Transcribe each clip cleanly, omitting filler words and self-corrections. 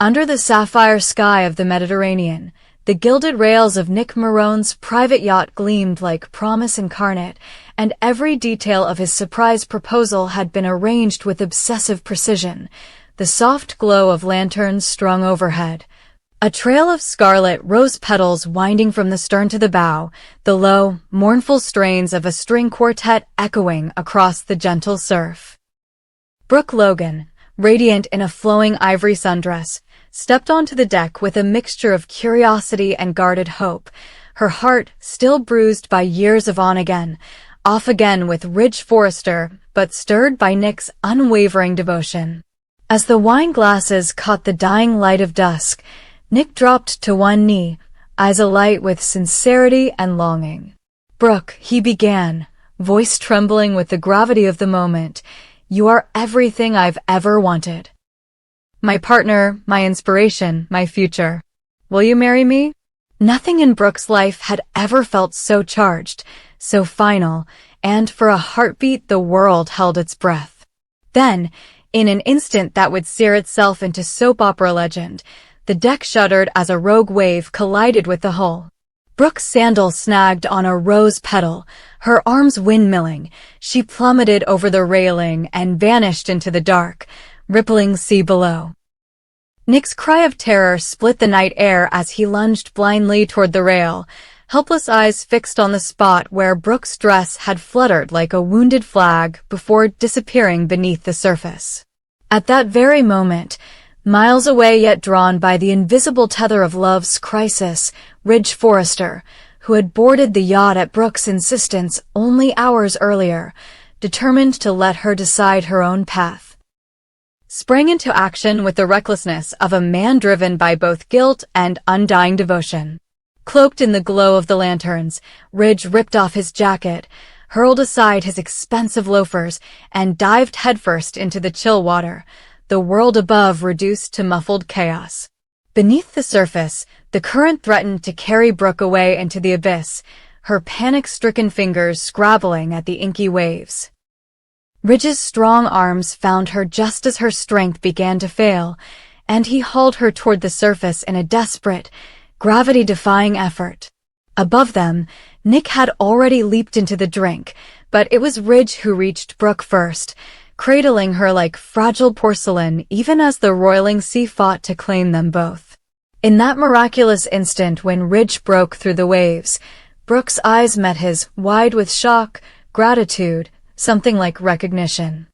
Under the sapphire sky of the Mediterranean, the gilded rails of Nick Marone's private yacht gleamed like promise incarnate, and every detail of his surprise proposal had been arranged with obsessive precision. The soft glow of lanterns strung overhead, a trail of scarlet rose petals winding from the stern to the bow, the low, mournful strains of a string quartet echoing across the gentle surf. Brooke Logan, radiant in a flowing ivory sundress, stepped onto the deck with a mixture of curiosity and guarded hope, her heart still bruised by years of on-again, off-again with Ridge Forrester, but stirred by Nick's unwavering devotion. As the wine glasses caught the dying light of dusk, Nick dropped to one knee, eyes alight with sincerity and longing. "Brooke," he began, voice trembling with the gravity of the moment, "you are everything I've ever wanted. My partner, my inspiration, my future. Will you marry me?" Nothing in Brooke's life had ever felt so charged, so final, and for a heartbeat the world held its breath. Then, in an instant that would sear itself into soap opera legend, the deck shuddered as a rogue wave collided with the hull. Brooke's sandal snagged on a rose petal, her arms windmilling. She plummeted over the railing and vanished into the dark, rippling sea below. Nick's cry of terror split the night air as he lunged blindly toward the rail, helpless eyes fixed on the spot where Brooke's dress had fluttered like a wounded flag before disappearing beneath the surface. At that very moment, miles away yet drawn by the invisible tether of love's crisis, Ridge Forrester, who had boarded the yacht at Brooke's insistence only hours earlier, determined to let her decide her own path, sprang into action with the recklessness of a man driven by both guilt and undying devotion. Cloaked in the glow of the lanterns, Ridge ripped off his jacket, hurled aside his expensive loafers, and dived headfirst into the chill water, the world above reduced to muffled chaos. Beneath the surface, the current threatened to carry Brooke away into the abyss, her panic-stricken fingers scrabbling at the inky waves. Ridge's strong arms found her just as her strength began to fail, and he hauled her toward the surface in a desperate, gravity-defying effort. Above them, Nick had already leaped into the drink, but it was Ridge who reached Brooke first, cradling her like fragile porcelain even as the roiling sea fought to claim them both. In that miraculous instant when Ridge broke through the waves, Brooke's eyes met his, wide with shock, gratitude, something like recognition.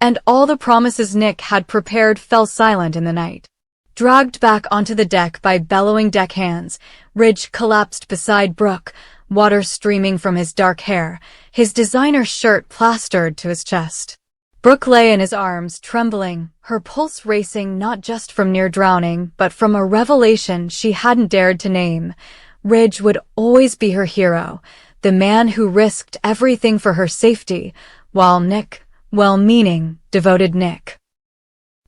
And all the promises Nick had prepared fell silent in the night. Dragged back onto the deck by bellowing deckhands, Ridge collapsed beside Brooke, water streaming from his dark hair, his designer shirt plastered to his chest. Brooke lay in his arms, trembling, her pulse racing not just from near drowning, but from a revelation she hadn't dared to name. Ridge would always be her hero, the man who risked everything for her safety, while Nick, well-meaning, devoted Nick,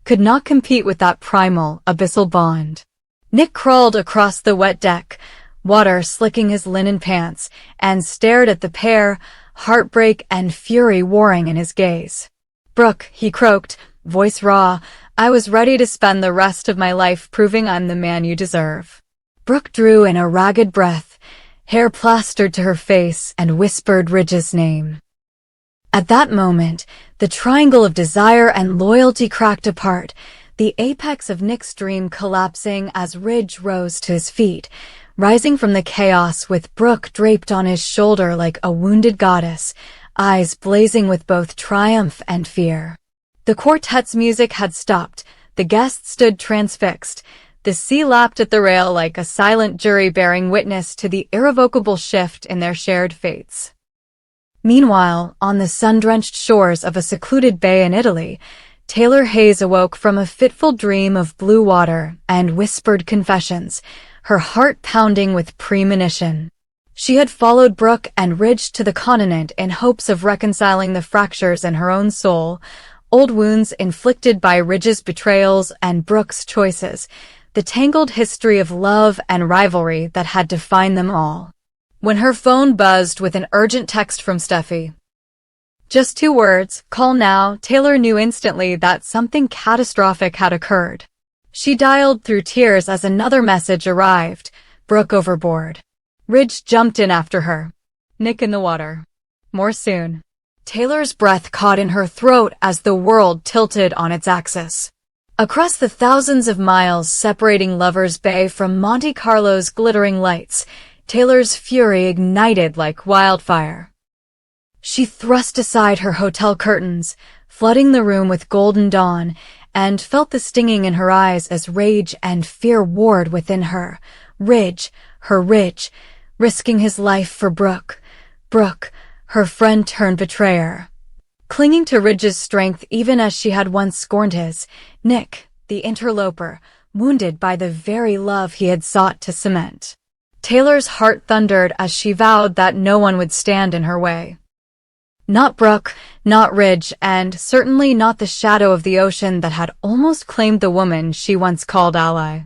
could not compete with that primal, abyssal bond. Nick crawled across the wet deck, water slicking his linen pants, and stared at the pair, heartbreak and fury warring in his gaze. "Brooke," he croaked, voice raw, "I was ready to spend the rest of my life proving I'm the man you deserve." Brooke drew in a ragged breath, hair plastered to her face, and whispered Ridge's name. At that moment, the triangle of desire and loyalty cracked apart, the apex of Nick's dream collapsing as Ridge rose to his feet, rising from the chaos with Brooke draped on his shoulder like a wounded goddess, eyes blazing with both triumph and fear. The quartet's music had stopped, the guests stood transfixed, the sea lapped at the rail like a silent jury bearing witness to the irrevocable shift in their shared fates. Meanwhile, on the sun-drenched shores of a secluded bay in Italy, Taylor Hayes awoke from a fitful dream of blue water and whispered confessions, her heart pounding with premonition. She had followed Brooke and Ridge to the continent in hopes of reconciling the fractures in her own soul, old wounds inflicted by Ridge's betrayals and Brooke's choices, the tangled history of love and rivalry that had defined them all. When her phone buzzed with an urgent text from Steffi, just 2 words, "Call now," Taylor knew instantly that something catastrophic had occurred. She dialed through tears as another message arrived. Brooke overboard. Ridge jumped in after her. Nick in the water. More soon. Taylor's breath caught in her throat as the world tilted on its axis. Across the thousands of miles separating Lover's Bay from Monte Carlo's glittering lights, Taylor's fury ignited like wildfire. She thrust aside her hotel curtains, flooding the room with golden dawn, and felt the stinging in her eyes as rage and fear warred within her. Ridge, risking his life for Brooke. Brooke, her friend turned betrayer. Clinging to Ridge's strength even as she had once scorned his, Nick, the interloper, wounded by the very love he had sought to cement. Taylor's heart thundered as she vowed that no one would stand in her way. Not Brooke, not Ridge, and certainly not the shadow of the ocean that had almost claimed the woman she once called ally.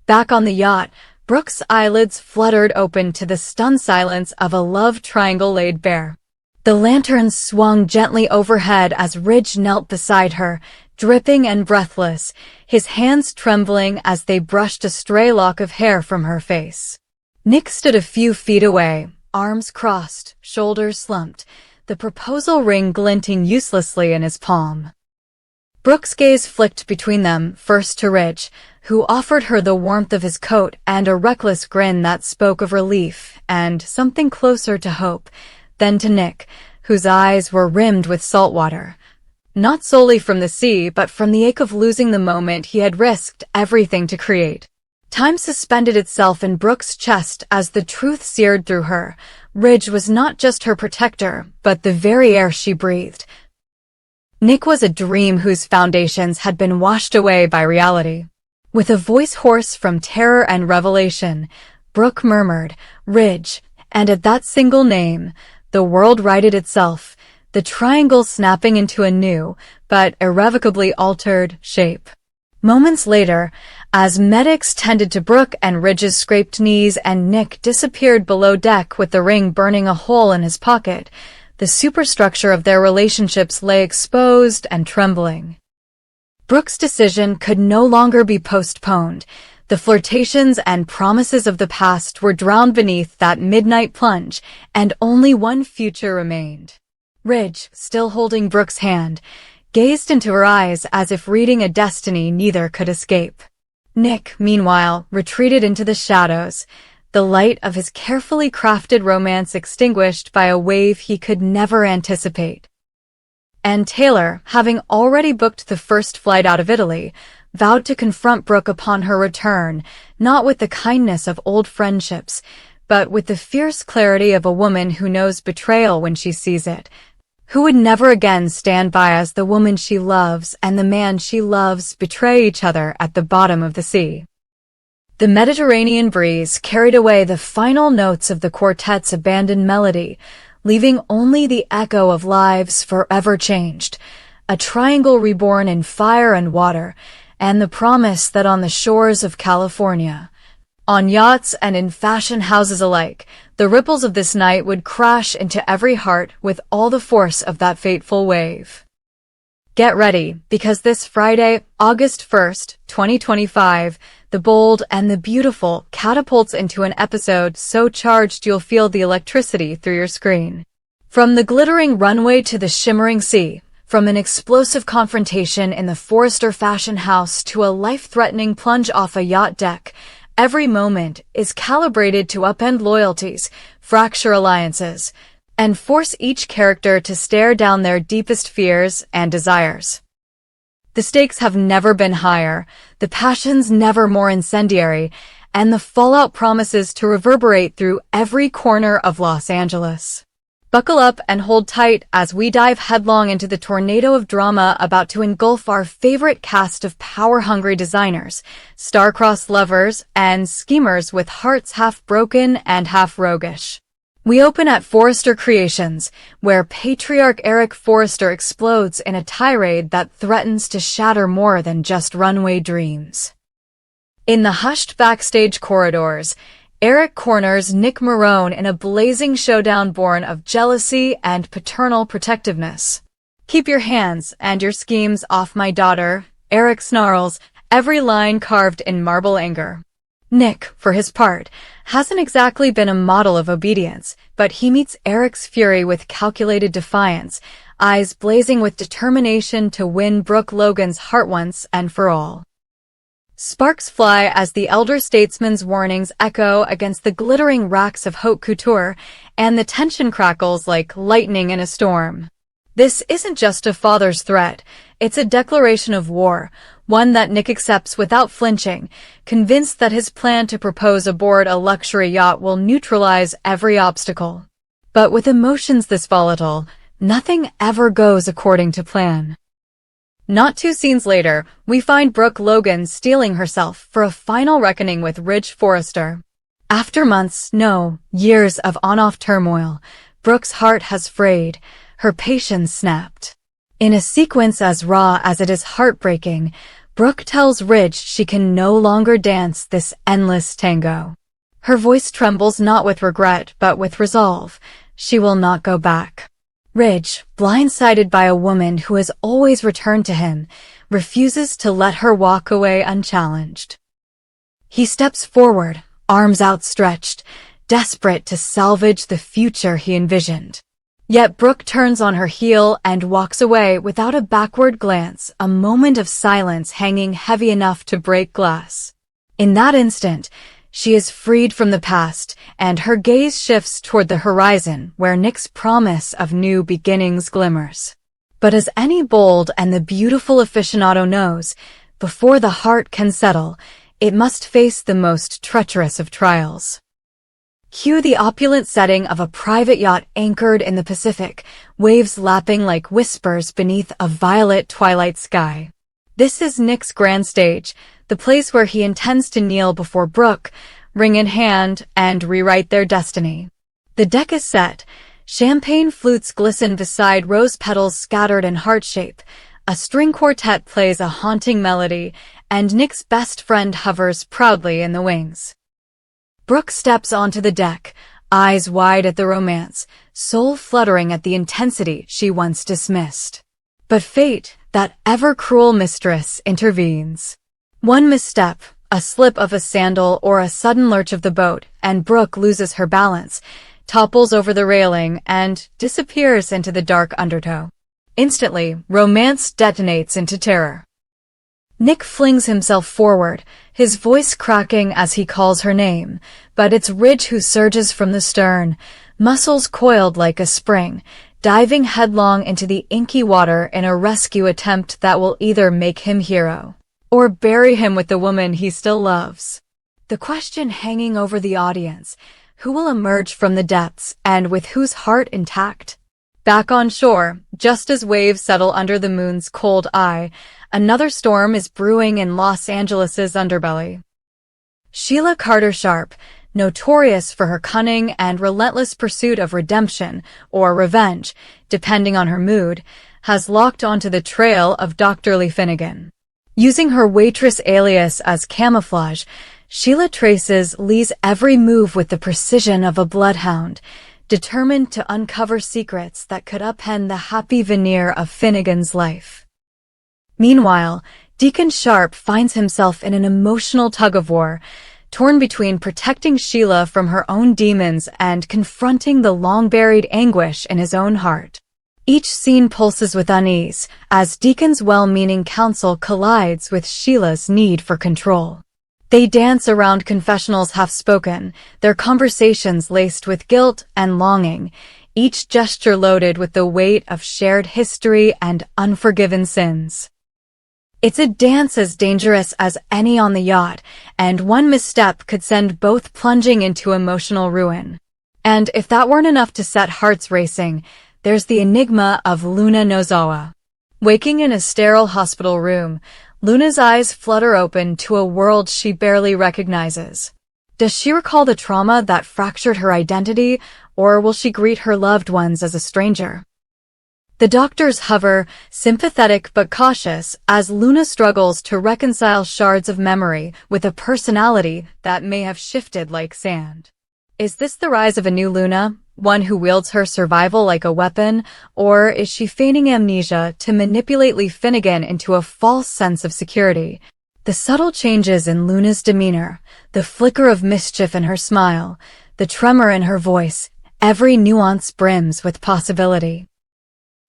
Back on the yacht, Brooke's eyelids fluttered open to the stunned silence of a love triangle laid bare. The lantern swung gently overhead as Ridge knelt beside her, dripping and breathless, his hands trembling as they brushed a stray lock of hair from her face. Nick stood a few feet away, arms crossed, shoulders slumped, the proposal ring glinting uselessly in his palm. Brooke's gaze flicked between them, first to Ridge, who offered her the warmth of his coat and a reckless grin that spoke of relief and something closer to hope, then to Nick, whose eyes were rimmed with salt water. Not solely from the sea, but from the ache of losing the moment he had risked everything to create. Time suspended itself in Brooke's chest as the truth seared through her. Ridge was not just her protector, but the very air she breathed. Nick was a dream whose foundations had been washed away by reality. With a voice hoarse from terror and revelation, Brooke murmured, "Ridge," and at that single name, the world righted itself, the triangle snapping into a new, but irrevocably altered, shape. Moments later, as medics tended to Brooke and Ridge's scraped knees and Nick disappeared below deck with the ring burning a hole in his pocket, the superstructure of their relationships lay exposed and trembling. Brooke's decision could no longer be postponed. The flirtations and promises of the past were drowned beneath that midnight plunge, and only one future remained. Ridge, still holding Brooke's hand, gazed into her eyes as if reading a destiny neither could escape. Nick, meanwhile, retreated into the shadows, the light of his carefully crafted romance extinguished by a wave he could never anticipate. And Taylor, having already booked the first flight out of Italy, vowed to confront Brooke upon her return, not with the kindness of old friendships, but with the fierce clarity of a woman who knows betrayal when she sees it, who would never again stand by as the woman she loves and the man she loves betray each other at the bottom of the sea. The Mediterranean breeze carried away the final notes of the quartet's abandoned melody, leaving only the echo of lives forever changed, a triangle reborn in fire and water, and the promise that on the shores of California, on yachts and in fashion houses alike, the ripples of this night would crash into every heart with all the force of that fateful wave. Get ready, because this Friday, August 1st, 2025, The Bold and the Beautiful catapults into an episode so charged you'll feel the electricity through your screen. From the glittering runway to the shimmering sea, from an explosive confrontation in the Forrester fashion house to a life-threatening plunge off a yacht deck, every moment is calibrated to upend loyalties, fracture alliances, and force each character to stare down their deepest fears and desires. The stakes have never been higher, the passions never more incendiary, and the fallout promises to reverberate through every corner of Los Angeles. Buckle up and hold tight as we dive headlong into the tornado of drama about to engulf our favorite cast of power-hungry designers, star-crossed lovers, and schemers with hearts half broken and half roguish. We open at Forrester Creations, where patriarch Eric Forrester explodes in a tirade that threatens to shatter more than just runway dreams. In the hushed backstage corridors, Eric corners Nick Marone in a blazing showdown born of jealousy and paternal protectiveness. "Keep your hands and your schemes off my daughter," Eric snarls, every line carved in marble anger. Nick, for his part, hasn't exactly been a model of obedience, but he meets Eric's fury with calculated defiance, eyes blazing with determination to win Brooke Logan's heart once and for all. Sparks fly as the elder statesman's warnings echo against the glittering racks of haute couture, and the tension crackles like lightning in a storm. This isn't just a father's threat, it's a declaration of war, one that Nick accepts without flinching, convinced that his plan to propose aboard a luxury yacht will neutralize every obstacle. But with emotions this volatile, nothing ever goes according to plan. Not 2 scenes later, we find Brooke Logan steeling herself for a final reckoning with Ridge Forrester. After months, no, years of on-off turmoil, Brooke's heart has frayed, her patience snapped. In a sequence as raw as it is heartbreaking, Brooke tells Ridge she can no longer dance this endless tango. Her voice trembles not with regret but with resolve. She will not go back. Ridge, blindsided by a woman who has always returned to him, refuses to let her walk away unchallenged. He steps forward, arms outstretched, desperate to salvage the future he envisioned. Yet Brooke turns on her heel and walks away without a backward glance, a moment of silence hanging heavy enough to break glass. In that instant, she is freed from the past, and her gaze shifts toward the horizon where Nick's promise of new beginnings glimmers. But as any bold and the beautiful aficionado knows, before the heart can settle, it must face the most treacherous of trials. Cue the opulent setting of a private yacht anchored in the Pacific, waves lapping like whispers beneath a violet twilight sky. This is Nick's grand stage, the place where he intends to kneel before Brooke, ring in hand, and rewrite their destiny. The deck is set, champagne flutes glisten beside rose petals scattered in heart shape, a string quartet plays a haunting melody, and Nick's best friend hovers proudly in the wings. Brooke steps onto the deck, eyes wide at the romance, soul fluttering at the intensity she once dismissed. But fate, that ever-cruel mistress, intervenes. One misstep, a slip of a sandal or a sudden lurch of the boat, and Brooke loses her balance, topples over the railing, and disappears into the dark undertow. Instantly, romance detonates into terror. Nick flings himself forward, his voice cracking as he calls her name, but it's Ridge who surges from the stern, muscles coiled like a spring, diving headlong into the inky water in a rescue attempt that will either make him hero or bury him with the woman he still loves. The question hanging over the audience, who will emerge from the depths and with whose heart intact? Back on shore, just as waves settle under the moon's cold eye, another storm is brewing in Los Angeles's underbelly. Sheila Carter Sharp, notorious for her cunning and relentless pursuit of redemption or revenge, depending on her mood, has locked onto the trail of Dr. Lee Finnegan. Using her waitress alias as camouflage, Sheila traces Lee's every move with the precision of a bloodhound, determined to uncover secrets that could upend the happy veneer of Finnegan's life. Meanwhile, Deacon Sharp finds himself in an emotional tug-of-war, torn between protecting Sheila from her own demons and confronting the long-buried anguish in his own heart. Each scene pulses with unease, as Deacon's well-meaning counsel collides with Sheila's need for control. They dance around confessionals half-spoken, their conversations laced with guilt and longing, each gesture loaded with the weight of shared history and unforgiven sins. It's a dance as dangerous as any on the yacht, and one misstep could send both plunging into emotional ruin. And if that weren't enough to set hearts racing, there's the enigma of Luna Nozawa. Waking in a sterile hospital room, Luna's eyes flutter open to a world she barely recognizes. Does she recall the trauma that fractured her identity, or will she greet her loved ones as a stranger? The doctors hover, sympathetic but cautious, as Luna struggles to reconcile shards of memory with a personality that may have shifted like sand. Is this the rise of a new Luna, one who wields her survival like a weapon, or is she feigning amnesia to manipulate Lee Finnegan into a false sense of security? The subtle changes in Luna's demeanor, the flicker of mischief in her smile, the tremor in her voice, every nuance brims with possibility.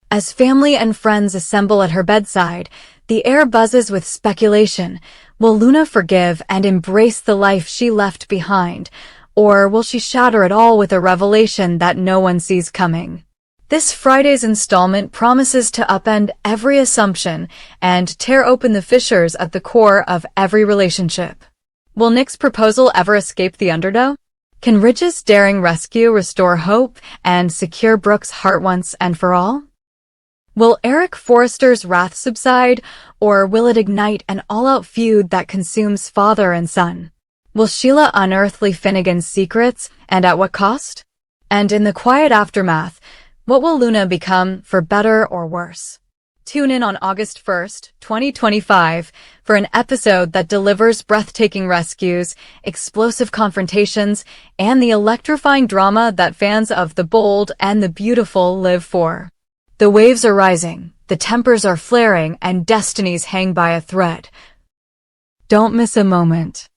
As family and friends assemble at her bedside, the air buzzes with speculation. Will Luna forgive and embrace the life she left behind, or will she shatter it all with a revelation that no one sees coming? This Friday's installment promises to upend every assumption and tear open the fissures at the core of every relationship. Will Nick's proposal ever escape the undertow? Can Ridge's daring rescue restore hope and secure Brooke's heart once and for all? Will Eric Forrester's wrath subside, or will it ignite an all-out feud that consumes father and son? Will Sheila unearth Lee Finnegan's secrets, and at what cost? And in the quiet aftermath, what will Luna become, for better or worse? Tune in on August 1st, 2025, for an episode that delivers breathtaking rescues, explosive confrontations, and the electrifying drama that fans of the bold and the beautiful live for. The waves are rising, the tempers are flaring, and destinies hang by a thread. Don't miss a moment.